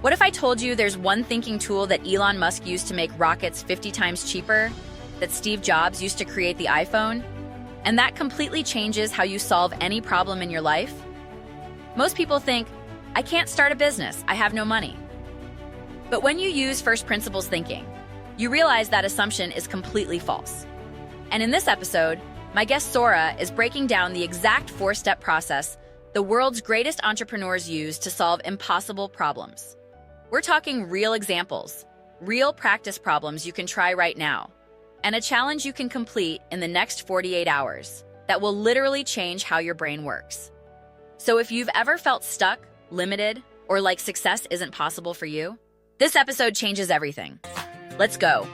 What if I told you there's one thinking tool that Elon Musk used to make rockets 50 times cheaper, that Steve Jobs used to create the iPhone, and that completely changes how you solve any problem in your life? Most people think, I can't start a business, I have no money. But when you use first principles thinking, you realize that assumption is completely false. And in this episode, my guest Sora is breaking down the exact four-step process the world's greatest entrepreneurs use to solve impossible problems. We're talking real examples, real practice problems you can try right now, and a challenge you can complete in the next 48 hours that will literally change how your brain works. So if you've ever felt stuck, limited, or like success isn't possible for you, this episode changes everything. Let's go.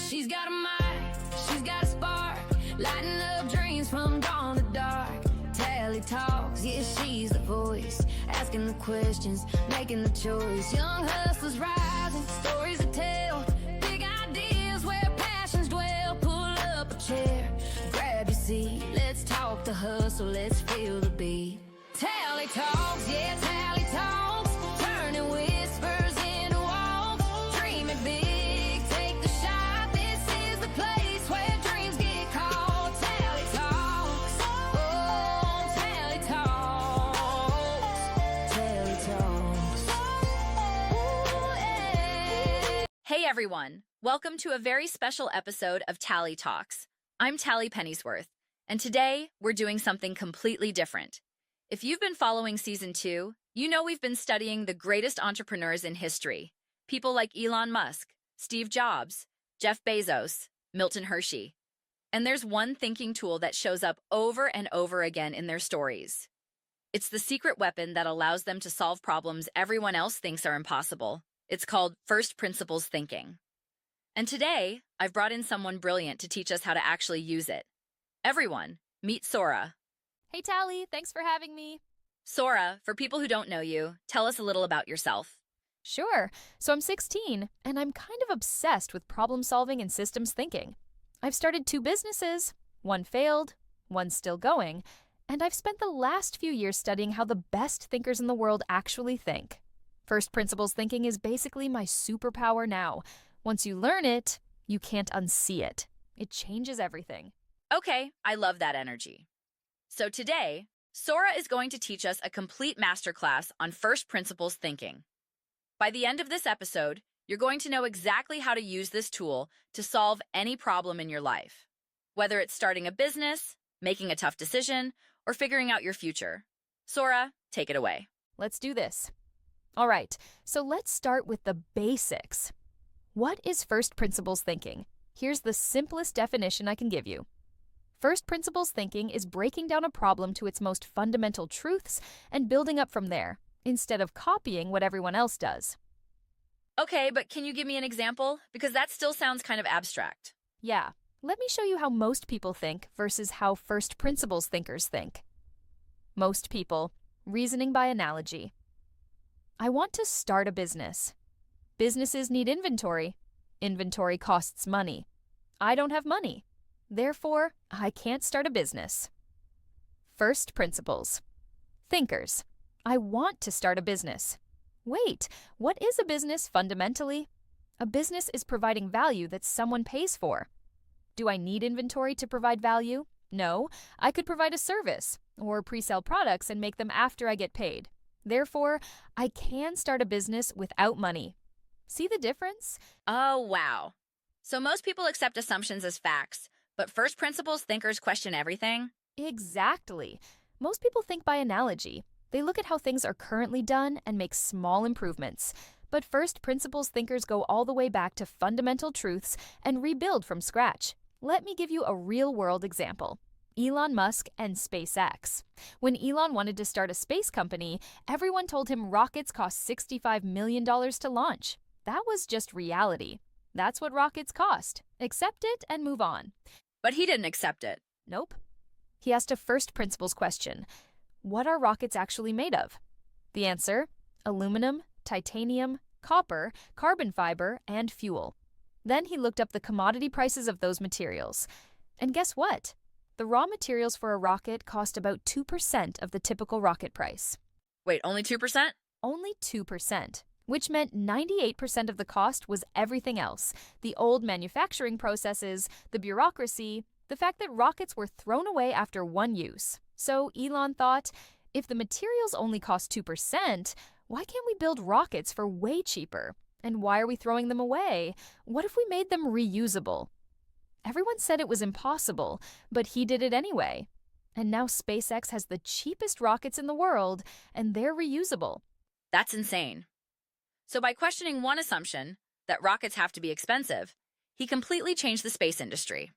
She's got a mind, she's got a spark, lighting up dreams from dawn to dark. Tallie talks, yeah, she's the voice, asking the questions, making the choice. Young hustlers rising, stories to tell, big ideas where passions dwell. Pull up a chair, grab your seat, let's talk the hustle, let's feel the beat. Tallie talks, yeah, Tallie talks, turning whispers into walks. Dream it big, take the shot, this is the place where dreams get caught. Tallie talks, oh, Tallie talks, Tallie talks, ooh, yeah. Hey everyone, welcome to a very special episode of Tallie Talks. I'm Tallie Pennyworth, and today we're doing something completely different. If you've been following Season 2, you know we've been studying the greatest entrepreneurs in history. People like Elon Musk, Steve Jobs, Jeff Bezos, Milton Hershey. And there's one thinking tool that shows up over and over again in their stories. It's the secret weapon that allows them to solve problems everyone else thinks are impossible. It's called first principles thinking. And today, I've brought in someone brilliant to teach us how to actually use it. Everyone, meet Sora. Hey, Tallie, thanks for having me. Sora, for people who don't know you, tell us a little about yourself. Sure. So I'm 16, and I'm kind of obsessed with problem solving and systems thinking. I've started 2 businesses. One failed, one's still going, and I've spent the last few years studying how the best thinkers in the world actually think. First principles thinking is basically my superpower now. Once you learn it, you can't unsee it. It changes everything. Okay, I love that energy. So today, Sora is going to teach us a complete masterclass on first principles thinking. By the end of this episode, you're going to know exactly how to use this tool to solve any problem in your life, whether it's starting a business, making a tough decision, or figuring out your future. Sora, take it away. Let's do this. All right, so let's start with the basics. What is first principles thinking? Here's the simplest definition I can give you. First principles thinking is breaking down a problem to its most fundamental truths and building up from there, instead of copying what everyone else does. Okay, but can you give me an example? Because that still sounds kind of abstract. Yeah, let me show you how most people think versus how first principles thinkers think. Most people, reasoning by analogy. I want to start a business. Businesses need inventory. Inventory costs money. I don't have money. Therefore, I can't start a business. First principles. Thinkers. I want to start a business. Wait, what is a business fundamentally? A business is providing value that someone pays for. Do I need inventory to provide value? No, I could provide a service or pre-sell products and make them after I get paid. Therefore, I can start a business without money. See the difference? Oh, wow. So most people accept assumptions as facts, but first principles thinkers question everything? Exactly. Most people think by analogy. They look at how things are currently done and make small improvements. But first principles thinkers go all the way back to fundamental truths and rebuild from scratch. Let me give you a real-world example. Elon Musk and SpaceX. When Elon wanted to start a space company, everyone told him rockets cost $65 million to launch. That was just reality. That's what rockets cost. Accept it and move on. But he didn't accept it. Nope. He asked a first principles question. What are rockets actually made of? The answer, aluminum, titanium, copper, carbon fiber, and fuel. Then he looked up the commodity prices of those materials. And guess what? The raw materials for a rocket cost about 2% of the typical rocket price. Wait, only 2%? Only 2%, which meant 98% of the cost was everything else: the old manufacturing processes, the bureaucracy, the fact that rockets were thrown away after one use. So Elon thought, if the materials only cost 2%, why can't we build rockets for way cheaper? And why are we throwing them away? What if we made them reusable? Everyone said it was impossible, but he did it anyway. And now SpaceX has the cheapest rockets in the world, and they're reusable. That's insane. So by questioning one assumption, that rockets have to be expensive, he completely changed the space industry.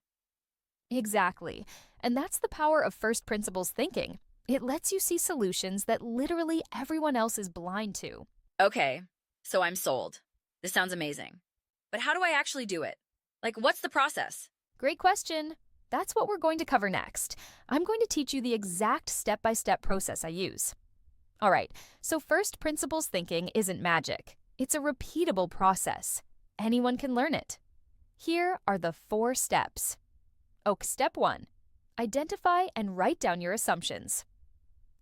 Exactly. And that's the power of first principles thinking. It lets you see solutions that literally everyone else is blind to. Okay, so I'm sold. This sounds amazing. But how do I actually do it? Like, what's the process? Great question. That's what we're going to cover next. I'm going to teach you the exact step-by-step process I use. All right, so first principles thinking isn't magic. It's a repeatable process. Anyone can learn it. Here are the 4 steps. Step 1. Identify and write down your assumptions.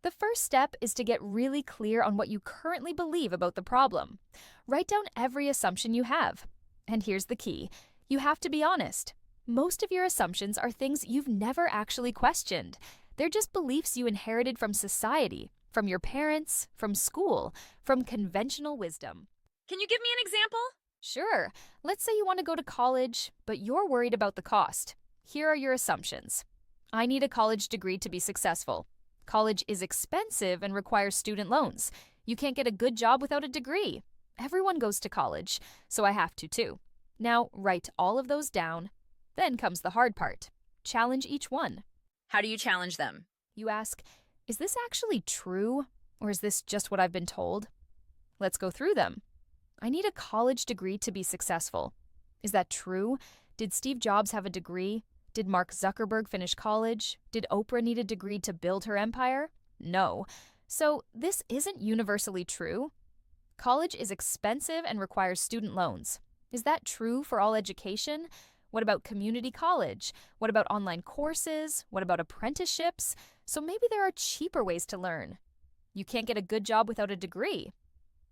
The first step is to get really clear on what you currently believe about the problem. Write down every assumption you have. And here's the key. You have to be honest. Most of your assumptions are things you've never actually questioned. They're just beliefs you inherited from society, from your parents, from school, from conventional wisdom. Can you give me an example? Sure. Let's say you want to go to college, but you're worried about the cost. Here are your assumptions. I need a college degree to be successful. College is expensive and requires student loans. You can't get a good job without a degree. Everyone goes to college, so I have to too. Now, write all of those down. Then comes the hard part. Challenge each one. How do you challenge them? You ask, is this actually true? Or is this just what I've been told? Let's go through them. I need a college degree to be successful. Is that true? Did Steve Jobs have a degree? Did Mark Zuckerberg finish college? Did Oprah need a degree to build her empire? No. So this isn't universally true. College is expensive and requires student loans. Is that true for all education? What about community college? What about online courses? What about apprenticeships? So maybe there are cheaper ways to learn. You can't get a good job without a degree.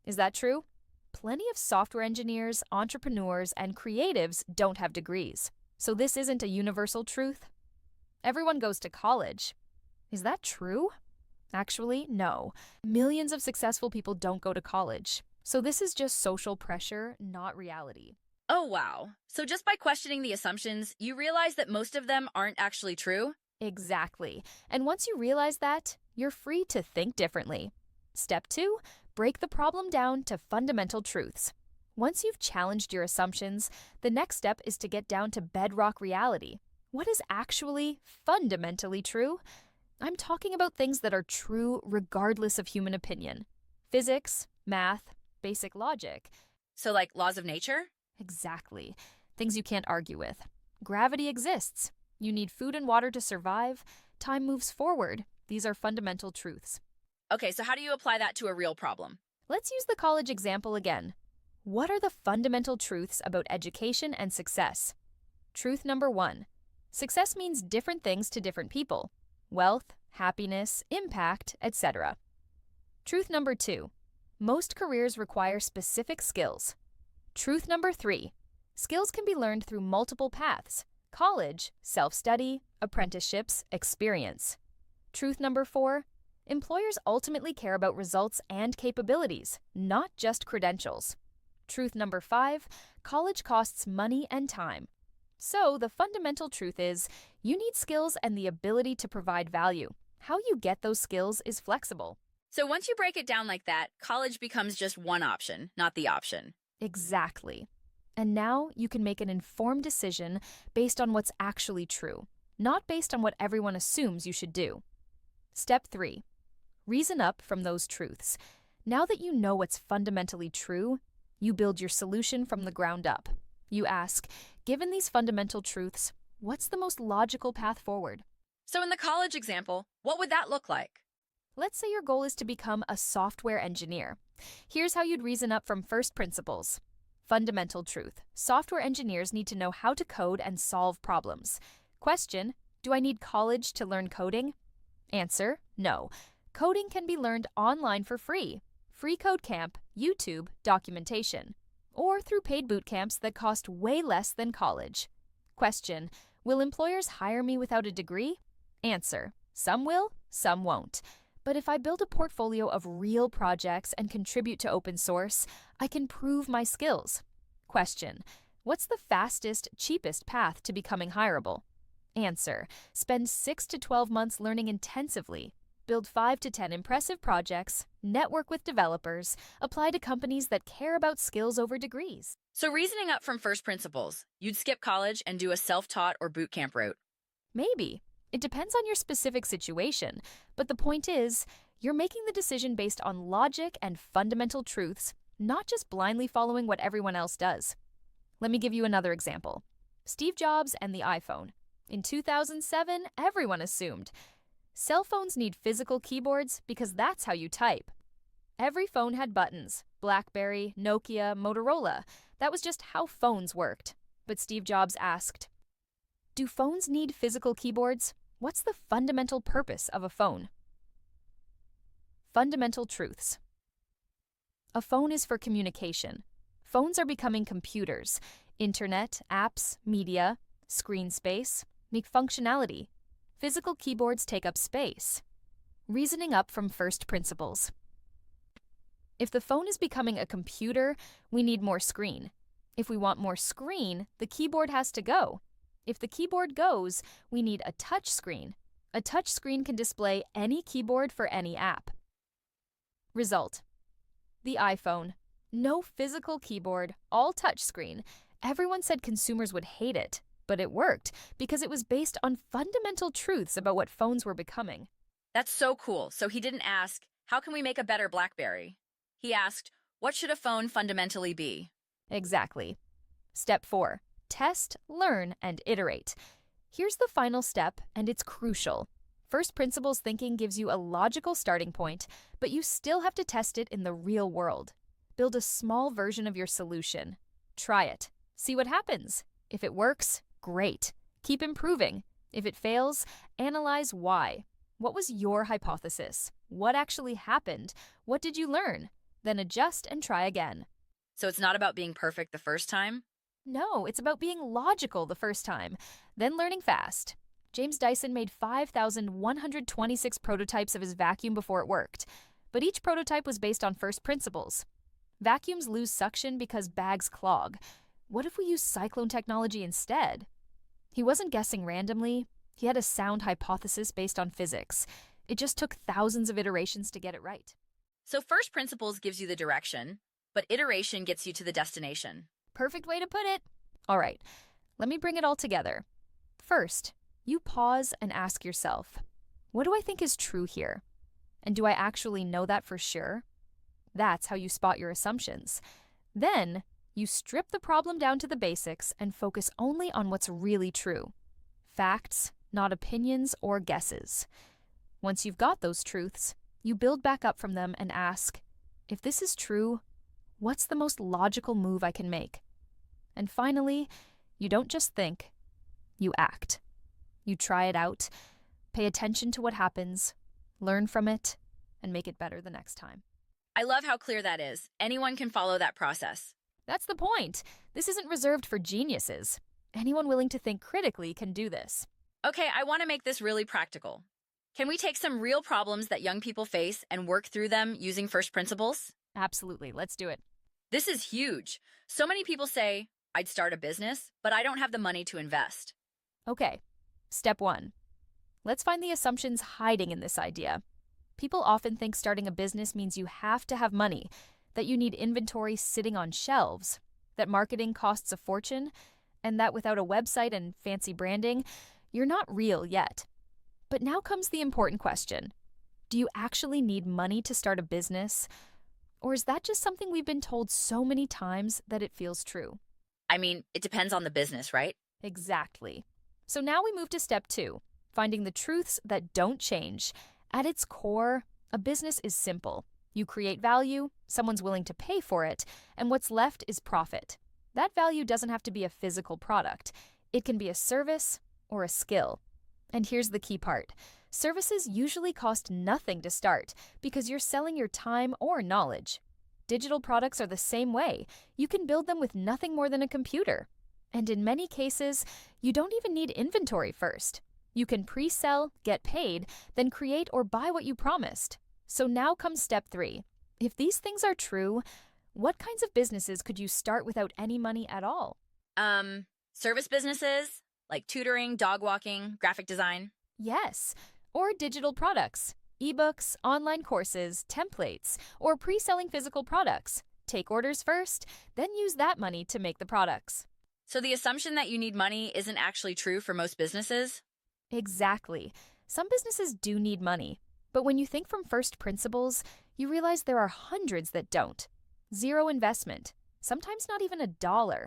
Is that true? Plenty of software engineers, entrepreneurs, and creatives don't have degrees. So this isn't a universal truth. Everyone goes to college. Is that true? Actually, no. Millions of successful people don't go to college. So this is just social pressure, not reality. Oh, wow. So just by questioning the assumptions, you realize that most of them aren't actually true? Exactly. And once you realize that, you're free to think differently. Step 2, break the problem down to fundamental truths. Once you've challenged your assumptions, the next step is to get down to bedrock reality. What is actually fundamentally true? I'm talking about things that are true regardless of human opinion. Physics, math, basic logic. So like laws of nature? Exactly. Things you can't argue with. Gravity exists. You need food and water to survive. Time moves forward. These are fundamental truths. Okay, so how do you apply that to a real problem? Let's use the college example again. What are the fundamental truths about education and success? Truth number 1. Success means different things to different people. Wealth, happiness, impact, etc. Truth number 2. Most careers require specific skills. Truth number 3. Skills can be learned through multiple paths: college, self-study, apprenticeships, experience. Truth number 4. Employers ultimately care about results and capabilities, not just credentials. Truth number 5. College costs money and time. So the fundamental truth is, you need skills and the ability to provide value. How you get those skills is flexible. So once you break it down like that, college becomes just one option, not the option. Exactly. And now you can make an informed decision based on what's actually true, not based on what everyone assumes you should do. Step 3. Reason up from those truths. Now that you know what's fundamentally true, you build your solution from the ground up. You ask, given these fundamental truths, what's the most logical path forward? So in the college example, what would that look like? Let's say your goal is to become a software engineer. Here's how you'd reason up from first principles. Fundamental truth. Software engineers need to know how to code and solve problems. Question, Do I need college to learn coding? Answer: no. Coding can be learned online for free. Free Code Camp, YouTube, documentation. Or through paid boot camps that cost way less than college. Question: will employers hire me without a degree? Answer: some will, some won't. But if I build a portfolio of real projects and contribute to open source, I can prove my skills. Question: what's the fastest, cheapest path to becoming hireable? Answer: spend 6 to 12 months learning intensively. Build 5 to 10 impressive projects, network with developers, apply to companies that care about skills over degrees. So reasoning up from first principles, you'd skip college and do a self-taught or boot camp route. Maybe. It depends on your specific situation, but the point is, you're making the decision based on logic and fundamental truths, not just blindly following what everyone else does. Let me give you another example. Steve Jobs and the iPhone. In 2007, everyone assumed cell phones need physical keyboards because that's how you type. Every phone had buttons: BlackBerry, Nokia, Motorola. That was just how phones worked. But Steve Jobs asked, do phones need physical keyboards? What's the fundamental purpose of a phone? Fundamental truths. A phone is for communication. Phones are becoming computers. Internet, apps, media, screen space need functionality. Physical keyboards take up space. Reasoning up from first principles. If the phone is becoming a computer, we need more screen. If we want more screen, the keyboard has to go. If the keyboard goes, we need a touch screen. A touch screen can display any keyboard for any app. Result: the iPhone. No physical keyboard, all touch screen. Everyone said consumers would hate it, but it worked because it was based on fundamental truths about what phones were becoming. That's so cool. So he didn't ask, how can we make a better BlackBerry? He asked, what should a phone fundamentally be? Exactly. Step 4. Test, learn, and iterate. Here's the final step, and it's crucial. First principles thinking gives you a logical starting point, but you still have to test it in the real world. Build a small version of your solution. Try it. See what happens. If it works, great. Keep improving. If it fails, analyze why. What was your hypothesis? What actually happened? What did you learn? Then adjust and try again. So it's not about being perfect the first time? No, it's about being logical the first time, then learning fast. James Dyson made 5,126 prototypes of his vacuum before it worked, but each prototype was based on first principles. Vacuums lose suction because bags clog. What if we use cyclone technology instead? He wasn't guessing randomly. He had a sound hypothesis based on physics. It just took thousands of iterations to get it right. So first principles gives you the direction, but iteration gets you to the destination. Perfect way to put it. All right, let me bring it all together. First, you pause and ask yourself, what do I think is true here? And do I actually know that for sure? That's how you spot your assumptions. Then, you strip the problem down to the basics and focus only on what's really true. Facts, not opinions or guesses. Once you've got those truths, you build back up from them and ask, if this is true, what's the most logical move I can make? And finally, you don't just think, you act. You try it out, pay attention to what happens, learn from it, and make it better the next time. I love how clear that is. Anyone can follow that process. That's the point. This isn't reserved for geniuses. Anyone willing to think critically can do this. Okay, I want to make this really practical. Can we take some real problems that young people face and work through them using first principles? Absolutely, let's do it. This is huge. So many people say, I'd start a business, but I don't have the money to invest. Okay, step 1. Let's find the assumptions hiding in this idea. People often think starting a business means you have to have money, that you need inventory sitting on shelves, that marketing costs a fortune, and that without a website and fancy branding, you're not real yet. But now comes the important question. Do you actually need money to start a business? Or is that just something we've been told so many times that it feels true? I mean, it depends on the business, right? Exactly. So now we move to step 2, finding the truths that don't change. At its core, a business is simple. You create value, someone's willing to pay for it, and what's left is profit. That value doesn't have to be a physical product. It can be a service or a skill. And here's the key part. Services usually cost nothing to start because you're selling your time or knowledge. Digital products are the same way. You can build them with nothing more than a computer. And in many cases, you don't even need inventory first. You can pre-sell, get paid, then create or buy what you promised. So now comes step 3. If these things are true, what kinds of businesses could you start without any money at all? Service businesses like tutoring, dog walking, graphic design. Yes, or digital products, ebooks, online courses, templates, or pre-selling physical products. Take orders first, then use that money to make the products. So the assumption that you need money isn't actually true for most businesses? Exactly. Some businesses do need money, but when you think from first principles, you realize there are hundreds that don't. Zero investment, sometimes not even $1.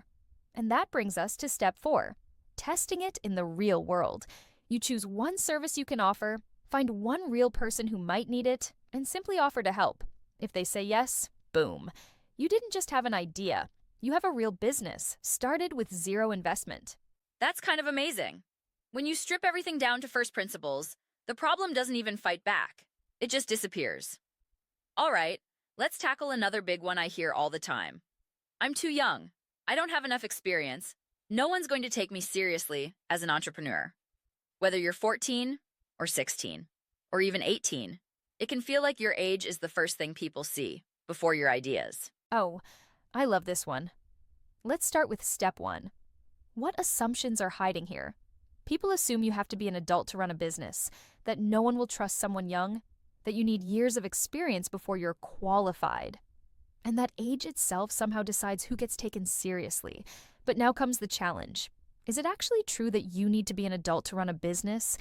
And that brings us to step 4, testing it in the real world. You choose one service you can offer, find one real person who might need it, and simply offer to help. If they say yes, boom. You didn't just have an idea. You have a real business, started with zero investment. That's kind of amazing. When you strip everything down to first principles, the problem doesn't even fight back. It just disappears. All right, let's tackle another big one I hear all the time. I'm too young. I don't have enough experience. No one's going to take me seriously as an entrepreneur. Whether you're 14 or 16 or even 18, it can feel like your age is the first thing people see before your ideas. Oh, I love this one. Let's start with step 1. What assumptions are hiding here? People assume you have to be an adult to run a business, that no one will trust someone young, that you need years of experience before you're qualified, and that age itself somehow decides who gets taken seriously. But now comes the challenge. Is it actually true that you need to be an adult to run a business,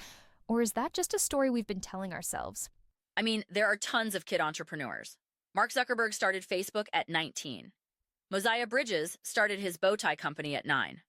or is that just a story we've been telling ourselves? I mean, there are tons of kid entrepreneurs. Mark Zuckerberg started Facebook at 19. Mosiah Bridges started his bow tie company at 9.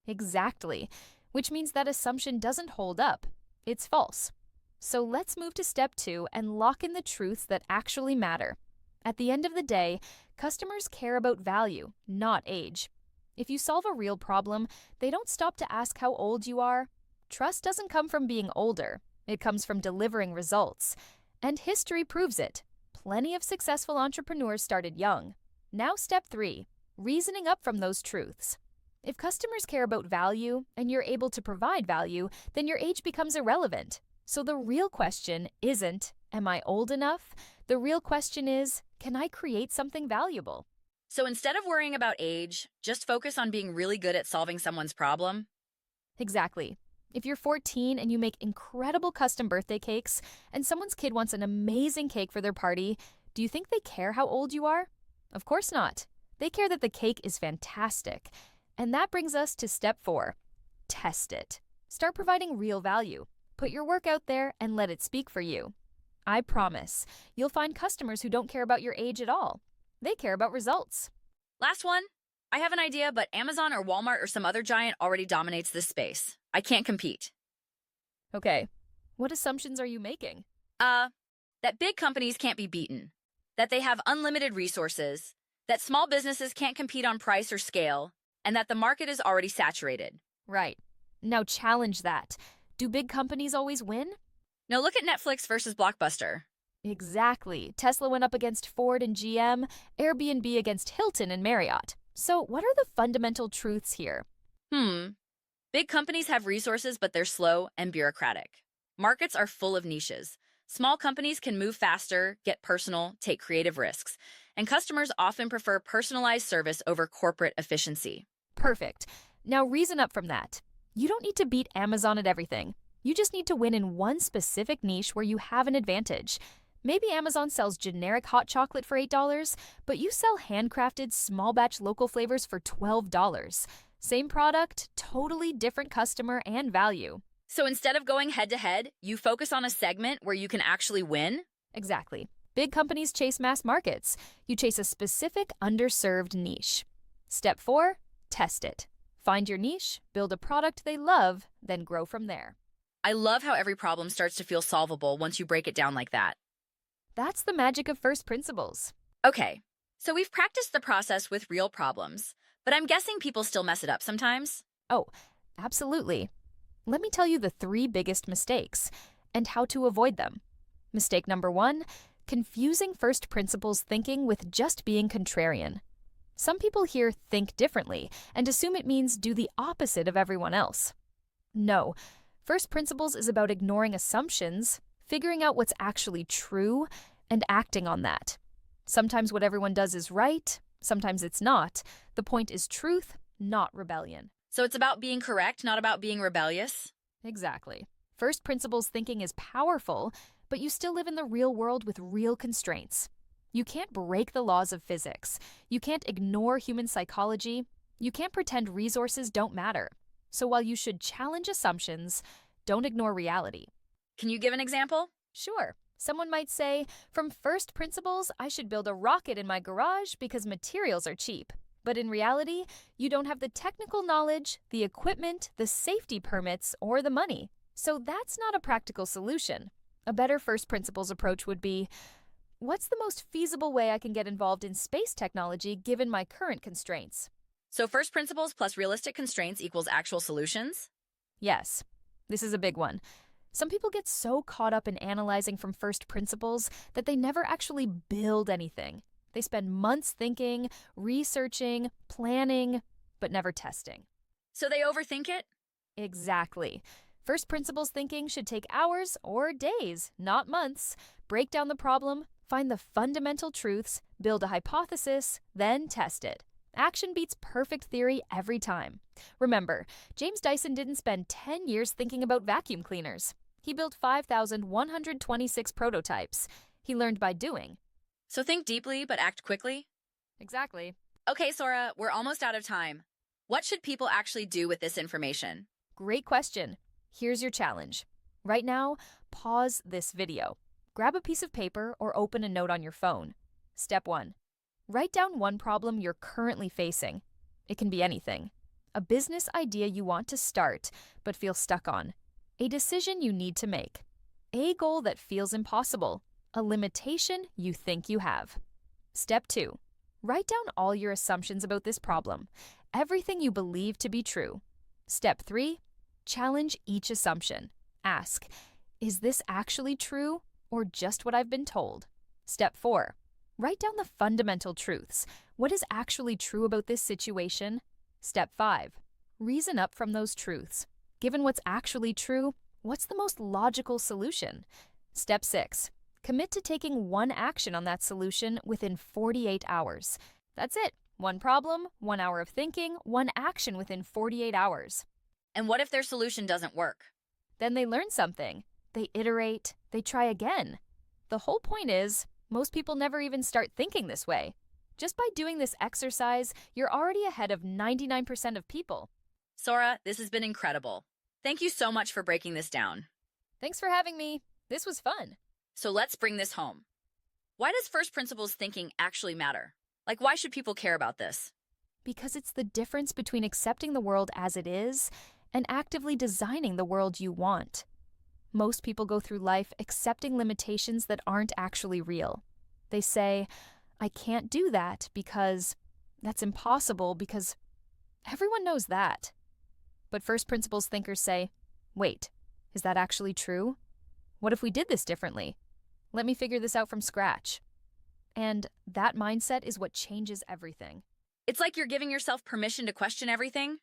Exactly, which means that assumption doesn't hold up. It's false. So let's move to step 2 and lock in the truths that actually matter. At the end of the day, customers care about value, not age. If you solve a real problem, they don't stop to ask how old you are. Trust doesn't come from being older. It comes from delivering results. And history proves it. Plenty of successful entrepreneurs started young. Now step 3, reasoning up from those truths. If customers care about value and you're able to provide value, then your age becomes irrelevant. So the real question isn't, am I old enough? The real question is, can I create something valuable? So instead of worrying about age, just focus on being really good at solving someone's problem. Exactly. If you're 14 and you make incredible custom birthday cakes and someone's kid wants an amazing cake for their party, do you think they care how old you are? Of course not. They care that the cake is fantastic. And that brings us to step 4. Test it. Start providing real value. Put your work out there and let it speak for you. I promise, you'll find customers who don't care about your age at all. They care about results. Last one. I have an idea, but Amazon or Walmart or some other giant already dominates this space. I can't compete. Okay, what assumptions are you making? That big companies can't be beaten. That they have unlimited resources. That small businesses can't compete on price or scale. And that the market is already saturated. Right. Now challenge that. Do big companies always win? Now look at Netflix versus Blockbuster. Exactly. Tesla went up against Ford and GM, Airbnb against Hilton and Marriott. So what are the fundamental truths here? Big companies have resources, but they're slow and bureaucratic. Markets are full of niches. Small companies can move faster, get personal, take creative risks. And customers often prefer personalized service over corporate efficiency. Perfect. Now reason up from that. You don't need to beat Amazon at everything. You just need to win in one specific niche where you have an advantage. Maybe Amazon sells generic hot chocolate for $8, but you sell handcrafted, small batch local flavors for $12. Same product, totally different customer and value. So instead of going head to head, you focus on a segment where you can actually win? Exactly. Big companies chase mass markets. You chase a specific underserved niche. Step 4, test it. Find your niche, build a product they love, then grow from there. I love how every problem starts to feel solvable once you break it down like that. That's the magic of first principles. Okay, so we've practiced the process with real problems, but I'm guessing people still mess it up sometimes? Oh, absolutely. Let me tell you the 3 biggest mistakes and how to avoid them. Mistake number 1, confusing first principles thinking with just being contrarian. Some people hear think differently and assume it means do the opposite of everyone else. No, first principles is about ignoring assumptions, figuring out what's actually true, and acting on that. Sometimes what everyone does is right, sometimes it's not. The point is truth, not rebellion. So it's about being correct, not about being rebellious? Exactly. First principles thinking is powerful, but you still live in the real world with real constraints. You can't break the laws of physics. You can't ignore human psychology. You can't pretend resources don't matter. So while you should challenge assumptions, don't ignore reality. Can you give an example? Sure. Someone might say, from first principles, I should build a rocket in my garage because materials are cheap. But in reality, you don't have the technical knowledge, the equipment, the safety permits, or the money. So that's not a practical solution. A better first principles approach would be, what's the most feasible way I can get involved in space technology given my current constraints? So first principles plus realistic constraints equals actual solutions? Yes, this is a big one. Some people get so caught up in analyzing from first principles that they never actually build anything. They spend months thinking, researching, planning, but never testing. So they overthink it? Exactly. First principles thinking should take hours or days, not months. Break down the problem, find the fundamental truths, build a hypothesis, then test it. Action beats perfect theory every time. Remember, James Dyson didn't spend 10 years thinking about vacuum cleaners. He built 5,126 prototypes. He learned by doing. So think deeply, but act quickly? Exactly. Okay, Sora, we're almost out of time. What should people actually do with this information? Great question. Here's your challenge. Right now, pause this video. Grab a piece of paper or open a note on your phone. Step 1. Write down one problem you're currently facing. It can be anything. A business idea you want to start but feel stuck on. A decision you need to make. A goal that feels impossible. A limitation you think you have. Step 2. Write down all your assumptions about this problem. Everything you believe to be true. Step 3. Challenge each assumption. Ask, is this actually true or just what I've been told? Step 4. Write down the fundamental truths. What is actually true about this situation? Step 5. Reason up from those truths. Given what's actually true, what's the most logical solution? Step 6. Commit to taking one action on that solution within 48 hours. That's it. One problem, 1 hour of thinking, one action within 48 hours. And what if their solution doesn't work? Then they learn something. They iterate. They try again. The whole point is, most people never even start thinking this way. Just by doing this exercise, you're already ahead of 99% of people. Sora, this has been incredible. Thank you so much for breaking this down. Thanks for having me. This was fun. So let's bring this home. Why does first principles thinking actually matter? Like, why should people care about this? Because it's the difference between accepting the world as it is and actively designing the world you want. Most people go through life accepting limitations that aren't actually real. They say, I can't do that because that's impossible because everyone knows that. But first principles thinkers say, wait, is that actually true? What if we did this differently? Let me figure this out from scratch. And that mindset is what changes everything. It's like you're giving yourself permission to question everything?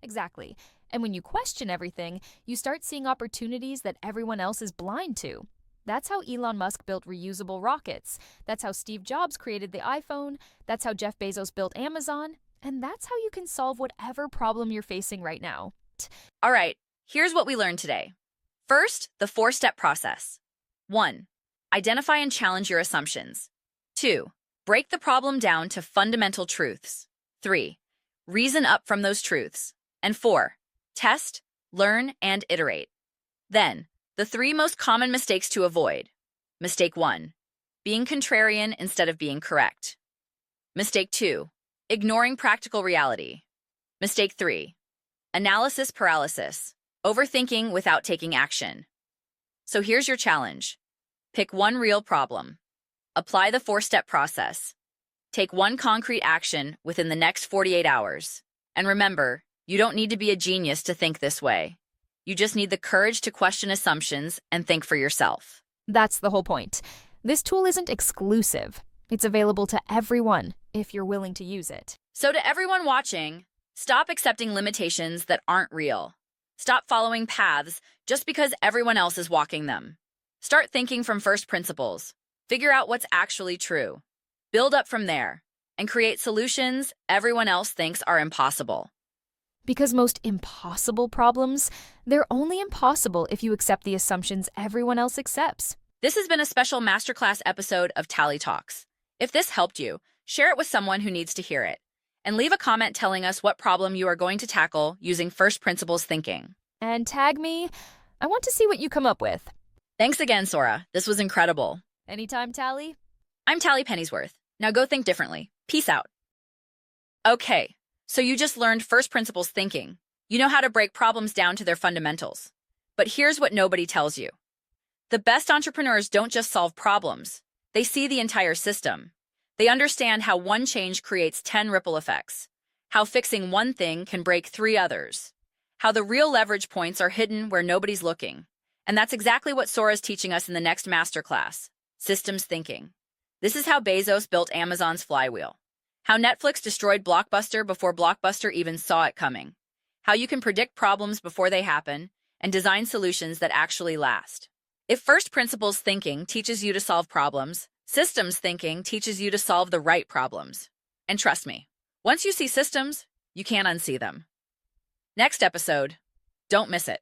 Exactly. And when you question everything, you start seeing opportunities that everyone else is blind to. That's how Elon Musk built reusable rockets. That's how Steve Jobs created the iPhone. That's how Jeff Bezos built Amazon. And that's how you can solve whatever problem you're facing right now. All right, here's what we learned today. First, the 4-step process. 1. Identify and challenge your assumptions. 2. Break the problem down to fundamental truths. 3. Reason up from those truths. And 4. Test, learn, and iterate. Then, the 3 most common mistakes to avoid. Mistake 1. Being contrarian instead of being correct. Mistake 2. Ignoring practical reality. Mistake 3. Analysis paralysis. Overthinking without taking action. So here's your challenge. Pick one real problem. Apply the 4-step process. Take one concrete action within the next 48 hours. And remember, you don't need to be a genius to think this way. You just need the courage to question assumptions and think for yourself. That's the whole point. This tool isn't exclusive. It's available to everyone if you're willing to use it. So to everyone watching, stop accepting limitations that aren't real. Stop following paths just because everyone else is walking them. Start thinking from first principles. Figure out what's actually true. Build up from there and create solutions everyone else thinks are impossible. Because most impossible problems, they're only impossible if you accept the assumptions everyone else accepts. This has been a special Masterclass episode of Tallie Talks. If this helped you, share it with someone who needs to hear it. And leave a comment telling us what problem you are going to tackle using first principles thinking. And tag me. I want to see what you come up with. Thanks again, Sora. This was incredible. Anytime, Tallie? I'm Tallie Pennyworth. Now go think differently. Peace out. Okay, so you just learned first principles thinking. You know how to break problems down to their fundamentals. But here's what nobody tells you. The best entrepreneurs don't just solve problems. They see the entire system. They understand how one change creates 10 ripple effects, how fixing one thing can break 3 others, how the real leverage points are hidden where nobody's looking. And that's exactly what Sora's teaching us in the next masterclass, systems thinking. This is how Bezos built Amazon's flywheel, how Netflix destroyed Blockbuster before Blockbuster even saw it coming, how you can predict problems before they happen and design solutions that actually last. If first principles thinking teaches you to solve problems, systems thinking teaches you to solve the right problems. And trust me, once you see systems, you can't unsee them. Next episode, don't miss it.